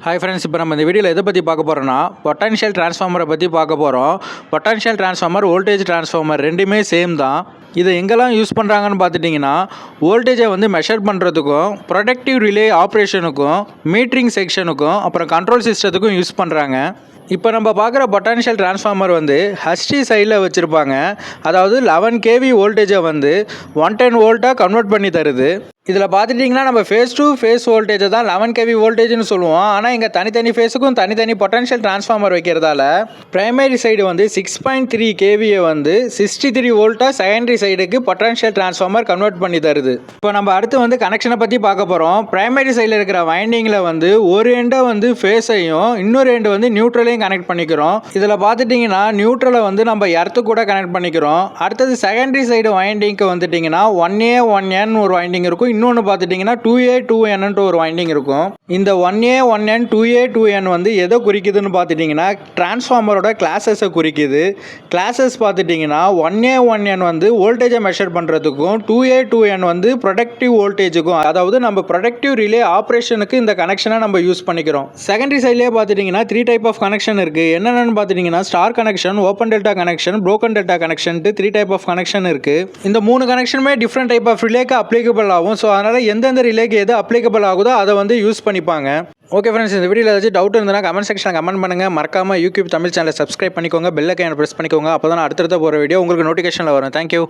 Hi friends, இப்போ நம்ம இந்த வீடியோவில் எதை பற்றி பார்க்க போகிறோன்னா பொட்டன்ஷியல் ட்ரான்ஸ்ஃபார்மரை பற்றி பார்க்க போகிறோம். பொட்டன்ஷியல் ட்ரான்ஸ்ஃபார்மர், வோல்டேஜ் ட்ரான்ஸ்ஃபார்மர் ரெண்டுமே சேம் தான். இதை எங்கெல்லாம் யூஸ் பண்ணுறாங்கன்னு பார்த்துட்டிங்கன்னா, வோல்டேஜை மெஷர் பண்ணுறதுக்கும், ப்ரொடக்டிவ் ரிலே ஆப்ரேஷனுக்கும், மீட்டரிங் செக்ஷனுக்கும், அப்புறம் கண்ட்ரோல் சிஸ்டத்துக்கும் யூஸ் பண்ணுறாங்க. இப்போ நம்ம பார்க்குற பொட்டன்ஷியல் ட்ரான்ஸ்ஃபார்மர் ஹச்டி சைடில் வச்சுருப்பாங்க. அதாவது 11 kV வோல்டேஜை 110 வோல்ட்டாக கன்வெர்ட் பண்ணி தருது. இதில் பார்த்துட்டிங்கன்னா நம்ம ஃபேஸ் டு ஃபேஸ் வோல்டேஜை தான் 11 kV வோல்டேஜ்னு சொல்லுவோம். ஆனால் இங்கே தனித்தனி ஃபேஸுக்கும் தனித்தனி பொட்டன்ஷியல் ட்ரான்ஸ்ஃபார்மர் வைக்கிறதால பிரைமரி சைடு 6.3 kVயை 63 வோல்ட்டாக செகண்டரி சைடுக்கு பொட்டன்ஷியல் ட்ரான்ஸ்ஃபார்மர் கன்வெர்ட் பண்ணி தருது. இப்போ நம்ம அடுத்து கனெக்ஷனை பற்றி பார்க்க போகிறோம். பிரைமரி சைடில் இருக்கிற வைண்டிங்கில் ஒரு எண்டை ஃபேஸையும் இன்னொரு எண்டு நியூட்ரலையும் கனெக்ட் பண்ணிக்கிறோம். இதில் பார்த்துட்டிங்கன்னா நியூட்ரலை நம்ம எர்த்து கூட கனெக்ட் பண்ணிக்கிறோம். அடுத்தது செகண்டரி சைடு வைண்டிங்க்கு 1A 1N ஒரு வைண்டிங் இருக்கும். இன்னொன்று பார்த்துட்டிங்கன்னா 2A 2N ஒரு வைண்டிங் இருக்கும். இந்த 1A 1N 2A 2N எதை குறிக்குதுன்னு பார்த்துட்டிங்கன்னா டிரான்ஸ்ஃபார்மரோட கிளாஸஸை குறிக்குது. கிளாஸஸ் பார்த்துட்டிங்கன்னா 1A 1N வோல்டேஜை மெஷர் பண்ணுறதுக்கும், 2A 2N ப்ரொடக்டிவ் வோல்டேஜுக்கும், அதாவது நம்ம ப்ரொடக்டிவ் ரிலே ஆப்ரேஷனுக்கு இந்த கனெக்ஷனை நம்ம யூஸ் பண்ணிக்கிறோம். செகண்டரி சைட்லேயே பார்த்துட்டிங்கன்னா 3 டைப் ஆஃப் கனெக்ஷன் இருக்குது. என்னென்னு பார்த்துட்டிங்கன்னா star connection, open delta connection, broken delta connection, 3 type of connection இருக்குது. இந்த 3 கனெக்ஷனுமே டிஃப்ரெண்ட் டைப் ஆஃப் ரிலேக்கு அப்ளிகபிள் ஆகும். ஸோ அதனால் எந்தெந்த ரிலேக்கு எது அப்ளிகபிள் ஆகுதோ அதை யூஸ் பண்ணிப்பாங்க. ஓகே ஃப்ரெண்ட்ஸ், இந்த வீடியோவில் ஏதாச்சும் டவுட் இருந்ததுன்னா கமெண்ட் செக்ஷனில் கமெண்ட் பண்ணுங்கள். மறக்காமல் யூடியூப் தமிழ் சேனலை சப்ஸ்கிரைப் பண்ணிக்கோங்க, பெல் ஐக்கானை ப்ரெஸ் பண்ணிக்கோங்க. அப்போ தான் அடுத்தடுத்த போகிற வீடியோ உங்களுக்கு நோட்டிஃபிகேஷனில் வரும். தேங்க்யூ.